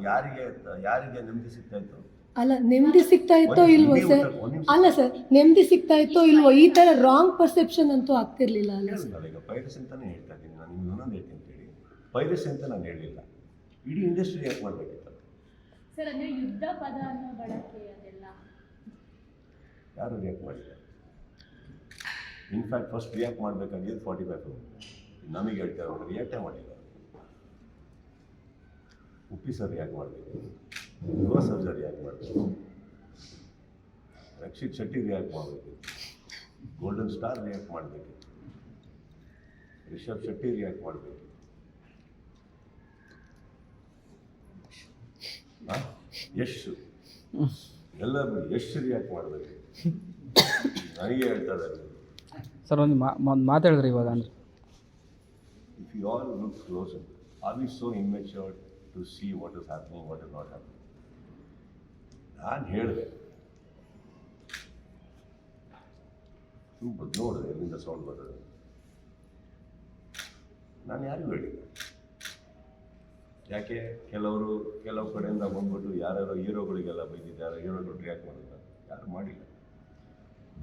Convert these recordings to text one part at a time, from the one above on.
ಯಾರಿಗೆ ನೆಮ್ಮದಿ ಸಿಗ್ತಾ ಇತ್ತು? ಅಲ್ಲ, ನೆಮ್ಮದಿ ಸಿಗ್ತಾ ಇತ್ತೋ ಇಲ್ವೋ ಸರ್? ಅಲ್ಲ ಸರ್, ನೆಮ್ಮದಿ ಸಿಗ್ತಾ ಇತ್ತೋ ಇಲ್ವೋ, ಈ ತರ ರಾಂಗ್ ಪರ್ಸೆಪ್ಷನ್ ಅಂತೂ ಆಗ್ತಿರ್ಲಿಲ್ಲ ಅಲ್ಲ ಸರ್? ಈಗ ಪೈರಸಿ ಅಂತಾನೆ ಹೇಳ್ತಾ ಇದ್ದೀನಿ ನಾನು. ನಿಮ್ಗೆ ಇನ್ನೊಂದು ಹೇಳ್ತೀನಿ ಕೇಳಿ, ಪೈರಸಿ ಅಂತ ನಾನು ಹೇಳಿಲ್ಲ, ಇಡೀ ಇಂಡಸ್ಟ್ರಿ ಯಾಕೆ ಮಾಡಬೇಕಿತ್ತು ಸರ್? ಅಂದ್ರೆ ಯುದ್ಧ ಪದ ಅನ್ನೋ ಬಳಕೆ ಅದೆಲ್ಲ ಯಾರು ರಿಯಾಕ್ಟ್ ಮಾಡಿದ್ದಾರೆ? ಇನ್ಫ್ಯಾಕ್ಟ್ ಫಸ್ಟ್ ರಿಯಾಕ್ಟ್ ಮಾಡಬೇಕಾಗಿದ್ದು 45 ನಮಗೆ ಹೇಳ್ತಾರೆ, ಅವ್ರು ರಿಯಾಕ್ಟೇ ಮಾಡಿಲ್ಲ. ಉಪ್ಪಿ ಸರ್ ರಿಯಾಕ್ಟ್ ಮಾಡಬೇಕು, ಯುವ ಸರ್ಜಾ ರಿಯಾಕ್ಟ್ ಮಾಡಬೇಕು, ರಕ್ಷಿತ್ ಶೆಟ್ಟಿ ರಿಯಾಕ್ಟ್ ಮಾಡಬೇಕು, ಗೋಲ್ಡನ್ ಸ್ಟಾರ್ ರಿಯಾಕ್ಟ್ ಮಾಡಬೇಕು, ರಿಷಬ್ ಶೆಟ್ಟಿ ರಿಯಾಕ್ಟ್ ಮಾಡಬೇಕು, ಯಶ್ ಎಲ್ಲರೂ ಯಶ್ ರಿಯಾಕ್ಟ್ ಮಾಡಬೇಕು. ನನಗೆ ಹೇಳ್ತಾ ಇದ್ದಾರೆ ಸರ್, ಒಂದು ಮಾತಾಡಿದ್ರಿ ಇವಾಗ. ಅಂದರೆ if you all look close, are we so immatured to see what is happening, what is not happening? ನಾನು ಹೇಳಿದೆ, ನೋಡಿದೆ ಎಲ್ಲಿಂದ ಸೌಂಡ್ ಬರ್ತದೆ. ನಾನು ಯಾರಿಗೂ ಹೇಳಿಲ್ಲ. ಯಾಕೆ ಕೆಲವು ಕಡೆಯಿಂದ ಬಂದ್ಬಿಟ್ಟು ಯಾರ್ಯಾರೋ ಹೀರೋಗಳಿಗೆಲ್ಲ ಬೈದಿದ್ದಾರೆ, ಹೀರೋಗಳು ರಿಯಾಕ್ಟ್ ಮಾಡಿದ್ದಾರೆ, ಯಾರು ಮಾಡಿಲ್ಲ.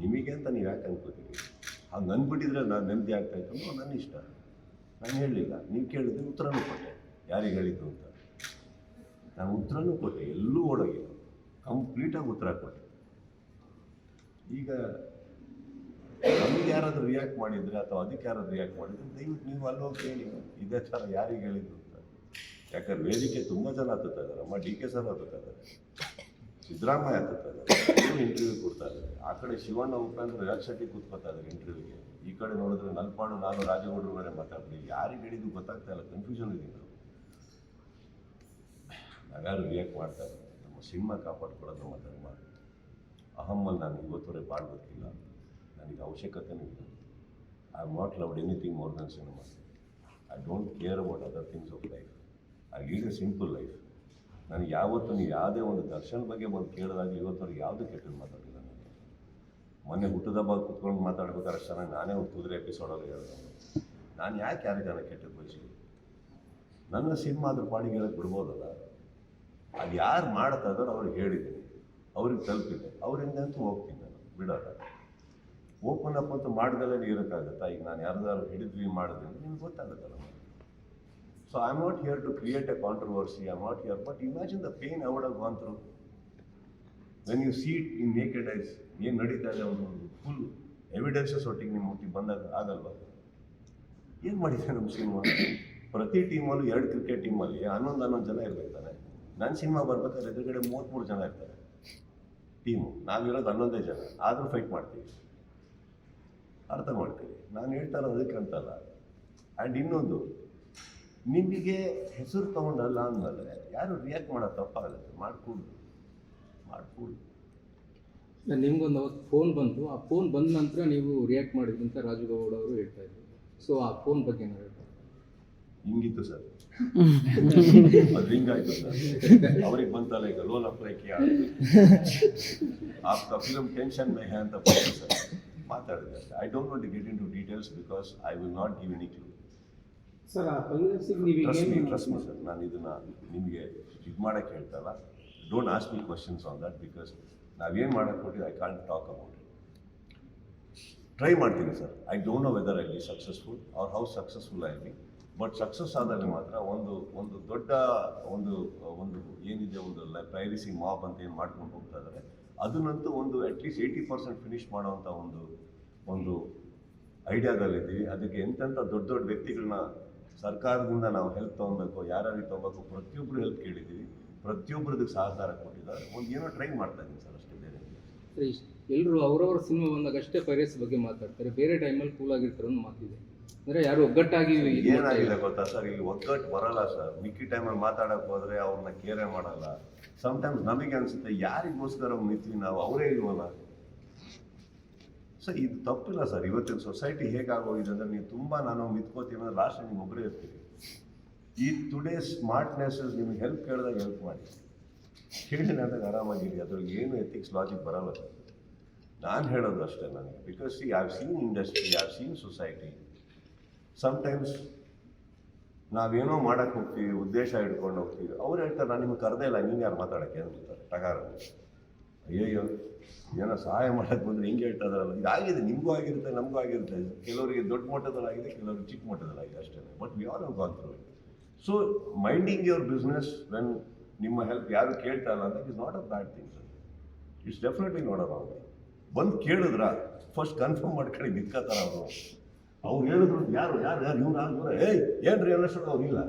ನಿಮಗೆ ಅಂತ ನೀವು ಯಾಕೆ ಅನ್ಕೋತೀರಿ? ಹಂಗೆ ಅಂದ್ಬಿಟ್ಟಿದ್ರೆ ನಾನು ನೆಮ್ಮದಿ ಆಗ್ತಾಯಿತ್ತು ಅನ್ನೋ ನನ್ನ ಇಷ್ಟ. ನಾನು ಹೇಳಲಿಲ್ಲ, ನೀವು ಕೇಳಿದ್ರೆ ಉತ್ತರನೂ ಕೊಟ್ಟೆ, ಯಾರಿಗೆ ಹೇಳಿದ್ದು ಅಂತ. ನಾನು ಉತ್ತರನೂ ಕೊಟ್ಟೆ, ಎಲ್ಲೂ ಓಡೋಗಿಲ್ಲ, ಕಂಪ್ಲೀಟಾಗಿ ಉತ್ತರ ಕೊಟ್ಟೆ. ಈಗ ನಮಗೆ ಯಾರಾದರೂ ರಿಯಾಕ್ಟ್ ಮಾಡಿದರೆ ಅಥವಾ ಅದಕ್ಕೆ ಯಾರಾದ್ರು ರಿಯಾಕ್ಟ್ ಮಾಡಿದರೆ ದಯವಿಟ್ಟು ನೀವು ಅಲ್ಲೋಗಿ ಹೇಳಿ ಇದೇ ಥರ ಯಾರಿಗೆ ಹೇಳಿದ್ದು ಅಂತ. ಯಾಕಂದ್ರೆ ವೇದಿಕೆ ತುಂಬ ಜನ ಹತ್ತುತ್ತಾ ಇದ್ದಾರೆ. ಅಮ್ಮ ಡಿ ಕೆ ಸರ್ ಹತ್ತುತ್ತಾ ಇದ್ದಾರೆ, ಸಿದ್ದರಾಮಯ್ಯ ಹತ್ತುತ್ತಾ ಇದ್ದಾರೆ, ಇಂಟರ್ವ್ಯೂ ಕೊಡ್ತಾ ಇದ್ದಾರೆ. ಆ ಕಡೆ ಶಿವಣ್ಣ ಉಪೇಂದ್ರ ರಾಜ್ ಶೆಟ್ಟಿ ಕೂತ್ಕೊತಾ ಇದ್ದಾರೆ ಇಂಟರ್ವ್ಯೂಗೆ. ಈ ಕಡೆ ನೋಡಿದ್ರೆ ನಲ್ಪಾಡು ನಾನು ರಾಜಗೌಡರು ಬೇರೆ ಮಾತಾಡ್ತೀನಿ. ಯಾರಿಗೆ ಹೇಳಿದ್ದು ಗೊತ್ತಾಗ್ತಾ ಇಲ್ಲ, ಕನ್ಫ್ಯೂಷನ್ ಇದ್ದೀನಿ ನಾವು. ನಾವ್ಯಾರು ರಿಯಾಕ್ಟ್ ಮಾಡ್ತಾ ಇದ್ದಾರೆ, ನಮ್ಮ ಸಿನಿಮಾ ಕಾಪಾಡ್ಕೊಳ್ಳೋದು ನಮ್ಮ ಧರ್ಮ. ಅಹಮ್ಮಲ್ಲಿ ನಾನು ಇವತ್ತವರೆಗೆ ಬಾಳ್ಬೇಕಿಲ್ಲ, ನನಗೆ ಅವಶ್ಯಕತೆನೂ ಇಲ್ಲ. I have not loved anything more than cinema. I don't care about other things of life. I lead A simple life. ನನಗೆ ಯಾವತ್ತೂ ನೀವು ಯಾವುದೇ ಒಂದು ದರ್ಶನ ಬಗ್ಗೆ ಬಂದು ಕೇಳಿದಾಗಲಿ ಇವತ್ತವರೆಗೆ ಯಾವುದೂ ಕೆಟ್ಟದ್ದು ಮಾತಾಡಿಲ್ಲ ನಾನು. ಮೊನ್ನೆ ಹುಟ್ಟದಬ್ಬ ಕೂತ್ಕೊಂಡು ಮಾತಾಡ್ಬೇಕಾದ್ರೆ ಚೆನ್ನಾಗಿ ನಾನೇ ಒಂದು ಕುದುರೆ ಎಪಿಸೋಡಲ್ಲಿ ಹೇಳಿದೆ, ನಾನು ಯಾಕೆ ಯಾರಿಗಾನ ಕೆಟ್ಟದ್ದು ಬಯಸಿದ್ದೆ? ನನ್ನ ಸಿನಿಮಾ ಅದ್ರ ಪಾಡಿಗೆ ಹೇಳಕ್ಕೆ ಬಿಡ್ಬೋದಲ್ಲ. ಅದು ಯಾರು ಮಾಡ್ತಾ ಇದ್ದಾರೋ ಅವ್ರಿಗೆ ಹೇಳಿದ್ದೀನಿ, ಅವ್ರಿಗೆ ತಲುಪಿದೆ, ಅವರಿಂದ ಅಂತೂ ಹೋಗ್ತೀನಿ ನಾನು, ಬಿಡೋಲ್ಲ. ಓಪನ್ ಅಪ್ ಅಂತೂ ಮಾಡ್ದಲ್ಲೇ ಇರೋಕ್ಕಾಗತ್ತಾ? ಈಗ ನಾನು ಯಾರ್ದಾರು ಹಿಡಿದ್ವಿ ಮಾಡಿದ್ರೆ ನಿಮ್ಗೆ ಗೊತ್ತಾಗುತ್ತಲ್ಲ. So I'm not here to create a controversy, I'm not here, but imagine the pain I would have gone through. When you see it in naked eyes, ಏನು ನಡೀತಾ ಇದೆ ಒಂದು ಫುಲ್ ಎವಿಡೆನ್ಸಸ್ ಒಟ್ಟಿಗೆ ನಿಮ್ಮ ಮುಟ್ಟಿ ಬಂದಾಗ ಆಗಲ್ವ? ಏನು ಮಾಡಿದೆ ನಮ್ಮ ಸಿನಿಮಾ? ಪ್ರತಿ ಟೀಮಲ್ಲೂ 2 ಕ್ರಿಕೆಟ್ ಟೀಮಲ್ಲಿ 11 ಜನ ಇರ್ಬೇಕಾನೆ. ನನ್ನ ಸಿನಿಮಾ ಬರ್ಬೇಕಾದ್ರೆ ಎದುರುಗಡೆ 33 ಜನ ಇರ್ತಾರೆ ಟೀಮು. ನಾವಿರೋದು 11 ಜನ, ಆದರೂ ಫೈಟ್ ಮಾಡ್ತೀವಿ. ಅರ್ಥ ಮಾಡ್ತೀವಿ. ನಾನು ಹೇಳ್ತಾ ಇರೋದು ಅದಕ್ಕೆ ಅಂತಲ್ಲ. ಆ್ಯಂಡ್ ಇನ್ನೊಂದು, ನಿಮಗೆ ಹೆಸರು ತೊಗೊಂಡಲ್ಲ ಅಂದಮೇಲೆ ಯಾರು ರಿಯಾಕ್ಟ್ ಮಾಡೋದು ತಪ್ಪಾಗುತ್ತೆ. ಮಾಡ್ಕೊಡು. ನಿಮ್ಗೊಂದು ಅವತ್ತು ಫೋನ್ ಬಂತು, ಆ ಫೋನ್ ಬಂದ ನಂತರ ನೀವು ರಿಯಾಕ್ಟ್ ಮಾಡಿದ್ರಿ ಅಂತ ರಾಜಗೌಡ ಅವರು ಹೇಳ್ತಾ ಇದ್ರು. ಸೊ ಆ ಫೋನ್ ಬಗ್ಗೆ ಏನು ಹೇಳ್ತಾರೆ? ಹಿಂಗಿತ್ತು ಸರ್, ಅದು ಹಿಂಗಾಯ್ತು ಸರ್. ಅವ್ರಿಗೆ ಬಂತಲ್ಲ ಈಗ ಲೋನ್ ಅಪ್ಲೈ ಕಿಯಾ ಆಪ್ಕಾ ಫಿಲ್ಮ್ ಟೆನ್ಷನ್ ಮೇ ಹೈ ಅಂತ ಸರ್ ಮಾತಾಡಿದೆ. I don't want to get into details because I will not give any clue. Sir, trust me sir, ನಾನು ಇದನ್ನು ನಿಮಗೆ ಇದು ಮಾಡೋಕ್ಕೆ ಹೇಳ್ತಲ್ಲ. Don't ask me questions on that because ನಾವೇನು ಮಾಡೋಕ್ಕೆ ಕೊಟ್ಟಿದ್ದು I can't talk about it. Try ಮಾಡ್ತೀನಿ sir. I don't know whether I be successful or how successful I B. But success ಆದಲ್ಲಿ ಮಾತ್ರ ಒಂದು ದೊಡ್ಡ ಒಂದು ಏನಿದೆ ಒಂದು ಪ್ರೈವಸಿ ಮಾಬ್ ಅಂತ ಏನು ಮಾಡ್ಕೊಂಡು ಹೋಗ್ತಾ ಇದ್ದಾರೆ, ಅದನ್ನಂತೂ ಒಂದು ಅಟ್ಲೀಸ್ಟ್ 80% ಫಿನಿಷ್ ಮಾಡೋವಂಥ ಒಂದು ಐಡಿಯಾದಲ್ಲಿದ್ದೀವಿ. ಅದಕ್ಕೆ ಎಂತೆಂಥ ದೊಡ್ಡ ವ್ಯಕ್ತಿಗಳನ್ನ ಸರ್ಕಾರದಿಂದ ನಾವು ಹೆಲ್ಪ್ ತೊಗೊಬೇಕು, ಯಾರ್ಯಾರಿಗೆ ತೊಗೋಬೇಕು, ಪ್ರತಿಯೊಬ್ಬರು ಹೆಲ್ಪ್ ಕೇಳಿದ್ದೀವಿ, ಪ್ರತಿಯೊಬ್ಬರದಕ್ಕೆ ಸಹಕಾರ ಕೊಟ್ಟಿದ್ದಾರೆ. ಒಂದು ಏನೋ ಟ್ರೈ ಮಾಡ್ತಾ ಇದ್ದೀನಿ ಸರ್, ಅಷ್ಟೇ. ಬೇರೆ ಎಲ್ಲರೂ ಅವರವರ ಸಿನಿಮಾ ಬಂದಾಗ ಅಷ್ಟೇ ಪೈರಸಿ ಬಗ್ಗೆ ಮಾತಾಡ್ತಾರೆ, ಬೇರೆ ಟೈಮಲ್ಲಿ ಕೂಲ್ ಆಗಿರ್ತಾರೆ ಅನ್ನೋ ಮಾತಿದೆ. ಅಂದರೆ ಯಾರು ಒಗ್ಗಟ್ಟಾಗಿ ಏನಾಗಿದೆ ಗೊತ್ತಾ ಸರ್, ಇಲ್ಲಿ ಒಗ್ಗಟ್ಟು ಬರಲ್ಲ ಸರ್. ಮಿಕ್ಕಿ ಟೈಮಲ್ಲಿ ಮಾತಾಡೋಕೆ ಹೋದರೆ ಅವ್ರನ್ನ ಕೇರೇ ಮಾಡಲ್ಲ. ಸಮ್ಟೈಮ್ಸ್ ನಮಗೆ ಅನಿಸುತ್ತೆ ಯಾರಿಗೋಸ್ಕರ ನಿಂತೀವಿ ನಾವು, ಅವರೇ ಇಲ್ವಲ್ಲ ಸರ್. ಇದು ತಪ್ಪಿಲ್ಲ ಸರ್. ಇವತ್ತಿನ ಸೊಸೈಟಿ ಹೇಗಾಗೋಗಿದೆ ಅಂದರೆ, ನೀವು ತುಂಬ ನಾನು ಮಿತ್ಕೋತೀನಿ ಅಂದರೆ ಲಾಸ್ಟ್ ನೀವು ಒಬ್ಬರೇ ಇರ್ತೀವಿ. ಈ ಟುಡೇ ಸ್ಮಾರ್ಟ್ನೆಸ್ ನಿಮಗೆ ಹೆಲ್ಪ್ ಕೇಳಿದಾಗ ಹೆಲ್ಪ್ ಮಾಡಿ, ಕೇಳಿನ ಅಂದಾಗ ಆರಾಮಾಗಿರಿ. ಅದ್ರಲ್ಲಿ ಏನು ಎಥಿಕ್ಸ್ ಲಾಜಿಕ್ ಬರಲ್ಲ ಸರ್. ನಾನು ಹೇಳೋದು ಅಷ್ಟೇ ನನಗೆ. Because I have seen industry, I have seen society. Sometimes ನಾವೇನೋ ಮಾಡಕ್ಕೆ ಹೋಗ್ತೀವಿ, ಉದ್ದೇಶ ಇಟ್ಕೊಂಡು ಹೋಗ್ತೀವಿ. ಅವ್ರು ಹೇಳ್ತಾರೆ ನಾನು ನಿಮ್ಗೆ ಕರೆದೇ ಇಲ್ಲ, ನೀನು ಯಾರು ಮಾತಾಡೋಕ್ಕೆ ಅಂತಾರೆ ಟಗಾರ. ಅಯ್ಯಯ್ಯೋ ಏನೋ ಸಹಾಯ ಮಾಡೋಕ್ಕೆ ಬಂದರೆ ಹಿಂಗೆ ಹೇಳ್ತಾ ಇದಾರಲ್ಲ. ಇದಾಗಿದೆ, ನಿಮಗೂ ಆಗಿರುತ್ತೆ, ನಮಗೂ ಆಗಿರುತ್ತೆ. ಕೆಲವರಿಗೆ ದೊಡ್ಡ ಮಟ್ಟದಲ್ಲಾಗಿದೆ, ಕೆಲವರಿಗೆ ಚಿಕ್ಕ ಮಟ್ಟದಲ್ಲಾಗಿದೆ ಅಷ್ಟೇ. But we all have gone through it. So minding your business when ನಿಮ್ಮ ಹೆಲ್ಪ್ ಯಾರು ಕೇಳ್ತಾ ಇಲ್ಲ ಅಂತ is not a bad thing sir. It's definitely not a wrong. ಬಂದು ಕೇಳಿದ್ರ ಫಸ್ಟ್ ಕನ್ಫರ್ಮ್ ಮಾಡ್ಕೊಳ್ಳಿ ನಿಂತ್ಕೋತಾರ ಅವರು. ಅವ್ರು ಹೇಳಿದ್ರು ಯಾರು ಯಾರು ಯಾರು ಇವ್ರು ಆಗಿದ್ರೆ ಏಯ್ ಏನ್ರಿ ಅನ್ನೋಷ್ಟು ಅವ್ರು ಇಲ್ಲ.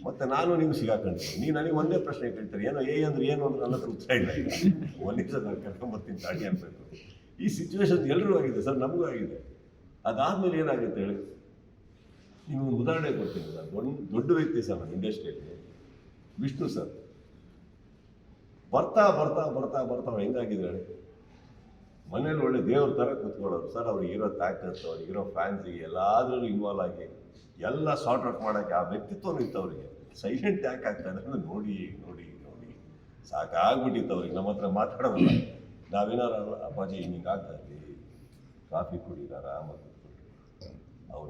ಮತ್ತೆ ನಾನು ನಿಮ್ಗೆ ಸಿಗಾಕೊಂಡಿದ್ದೆ. ನೀವು ನನಗೆ ಒಂದೇ ಪ್ರಶ್ನೆ ಕೇಳ್ತಾರೆ, ಏನೋ ಅಂದ್ರೆ ಏನು ಅಂದ್ರೆ ನನ್ನ ಉತ್ತರ ಇಲ್ಲ. ಈಗ ಒಂದು ನಿಮಿಷ ನಾನು ಕರ್ಕೊಂಬರ್ತೀನಿ ತಾಡಿ ಅನ್ಬೇಕು. ಈ ಸಿಚುವೇಶನ್ ಎಲ್ಲರಿಗೂ ಆಗಿದೆ ಸರ್, ನಮಗೂ ಆಗಿದೆ. ಅದಾದ್ಮೇಲೆ ಏನಾಗುತ್ತೆ ಹೇಳಿ, ನಿಮ್ಗೆ ಒಂದು ಉದಾಹರಣೆ ಕೊಡ್ತೀನಿ ಸರ್. ದೊಡ್ಡ ವ್ಯಕ್ತಿ ಸರ್ ನಮ್ಮ ಇಂಡಸ್ಟ್ರಿಯಲ್ಲಿ, ವಿಷ್ಣು ಸರ್. ಬರ್ತಾ ಬರ್ತಾ ಬರ್ತಾ ಬರ್ತಾ ಅವ್ರು ಹೆಂಗಾಗಿದ್ರೆ ಹೇಳಿ, ಮನೇಲಿ ಒಳ್ಳೆ ದೇವ್ರ ಥರ ಕೂತ್ಕೊಳ್ಳೋರು ಸರ್. ಅವ್ರಿಗೆ ಇರೋ ತಾಕತ್ತು, ಅವ್ರಿಗೆ ಇರೋ ಫ್ಯಾನ್ಸಿಗೆ ಎಲ್ಲಾದ್ರೂ ಇನ್ವಾಲ್ವ್ ಆಗಿ ಎಲ್ಲ ಸಾರ್ಟ್ ಔಟ್ ಮಾಡೋಕ್ಕೆ ಆ ವ್ಯಕ್ತಿತ್ವನೂ ಇತ್ತು ಅವರಿಗೆ. ಸೈಲೆಂಟ್ ಯಾಕೆ ಆಗ್ತಾ ಇದ್ದಾರೆ ನೋಡಿ ನೋಡಿ ನೋಡಿ ಸಾಕಾಗ್ಬಿಟ್ಟಿತ್ತು ಅವ್ರಿಗೆ. ನಮ್ಮ ಹತ್ರ ಮಾತಾಡೋಲ್ಲ. ನಾವೇನಾರು ಅಪ್ಪಾಜಿ ಹಿಂಗೆ ಆಗ್ತಾ ಇರಲಿ, ಕಾಫಿ ಕುಡಿದ ಆರಾಮಾಗಿ ಅವ್ರು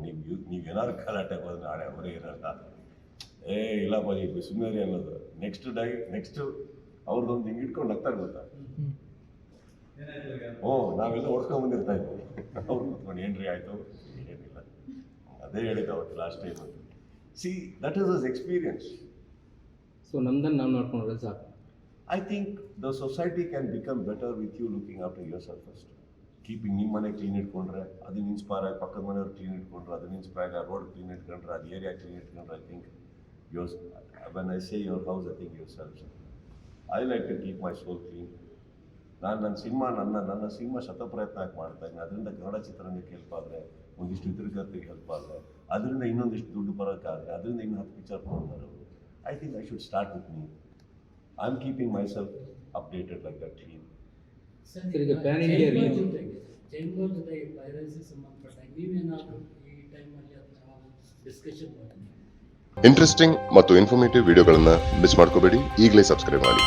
ನೀವೇನಾದ್ರು ಗಲಾಟೆ ಹೋದ್ರೆ ನಾಳೆ ಅವರೇ ಇರಲ್ಲ. ಇಲ್ಲ ಅಪ್ಪಾಜಿ ಸುಮ್ಮನೆ ಅನ್ನೋದು. ನೆಕ್ಸ್ಟ್ ಅವ್ರದ್ದೊಂದು ಹಿಂಗೆ ಇಟ್ಕೊಂಡು ನಗ್ತಾರೆ ಗೊತ್ತಾ. ನಾವೆಲ್ಲ ಹೊಡ್ಸ್ಕೊಂಡ್ಬಂದಿರ್ತಾ ಇದ್ವಿ. ಅವ್ರು ಕೂತ್ಕೊಂಡು ಏನ್ರಿ ಆಯಿತು, ಏನಿಲ್ಲ ಅದೇ ಹೇಳಿದ್ದು ಅವತ್ತು last time. See that is us experience. So ನಮ್ದನ್ನು ನಾವು ನೋಡ್ಕೊಂಡ್ರೆ ಸಾಕು. I think the society can become better with you looking after yourself first. Keeping ನಿಮ್ಮ ಮನೆ ಕ್ಲೀನ್ ಇಟ್ಕೊಂಡ್ರೆ ಅದನ್ನ ಇನ್ಸ್ಪೈರ್ ಆಗಿ ಪಕ್ಕದ ಮನೆಯವ್ರು ಕ್ಲೀನ್ ಇಟ್ಕೊಂಡ್ರೆ ಅದನ್ನ ಇನ್ಸ್ಪೈರ್ ಆಗಿ ರೋಡ್ ಕ್ಲೀನ್ ಇಟ್ಕೊಂಡ್ರೆ ಅದು ಏರಿಯಾ ಕ್ಲೀನ್ ಇಟ್ಕೊಂಡ್ರೆ I think when I say your house I think yourself. I like to keep my soul clean. ನಾನು ನನ್ನ ಸಿನಿಮಾ ಶತಪ್ರಯತ್ನ ಆಗಿ ಮಾಡ್ತಾ ಇದ್ದೀನಿ. ಅದರಿಂದ ಕನ್ನಡ ಚಿತ್ರರಂಗಕ್ಕೆ ಹೆಲ್ಪ್ ಆದರೆ, ಒಂದಿಷ್ಟು ಚಿತ್ರಕರ್ತೆಗೆ ಹೆಲ್ಪ್ ಆದರೆ, ಅದರಿಂದ ಇನ್ನೊಂದಿಷ್ಟು ದುಡ್ಡು ಬರೋಕ್ಕಾದರೆ, ಅದರಿಂದ ಇನ್ನು 10 ಪಿಕ್ಚರ್ ಕೊಡ್ತಾರೆ ಅವರು. I think I should start with me. I am keeping my self updated like that clean. Sir ಈಗ ಪ್ಯಾನ್ ಇಂಡಿಯಾ ಚೇಂಬರ್ ಜೊತೆ ಪೈರಸಿ ಸಂಬಂಧಪಟ್ಟಾಗ ನೀವೇನಾದರೂ ಈ ಟೈಮಲ್ಲಿ ಅದನ್ನ ಡಿಸ್ಕಷನ್ ಮಾಡಿ. ಇಂಟ್ರೆಸ್ಟಿಂಗ್ ಮತ್ತು ಇನ್ಫಾರ್ಮೇಟಿವ್ ವಿಡಿಯೋಗಳನ್ನು ಮಿಸ್ ಮಾಡ್ಕೋಬೇಡಿ. ಈಗಲೇ ಸಬ್ಸ್ಕ್ರೈಬ್ ಮಾಡಿ.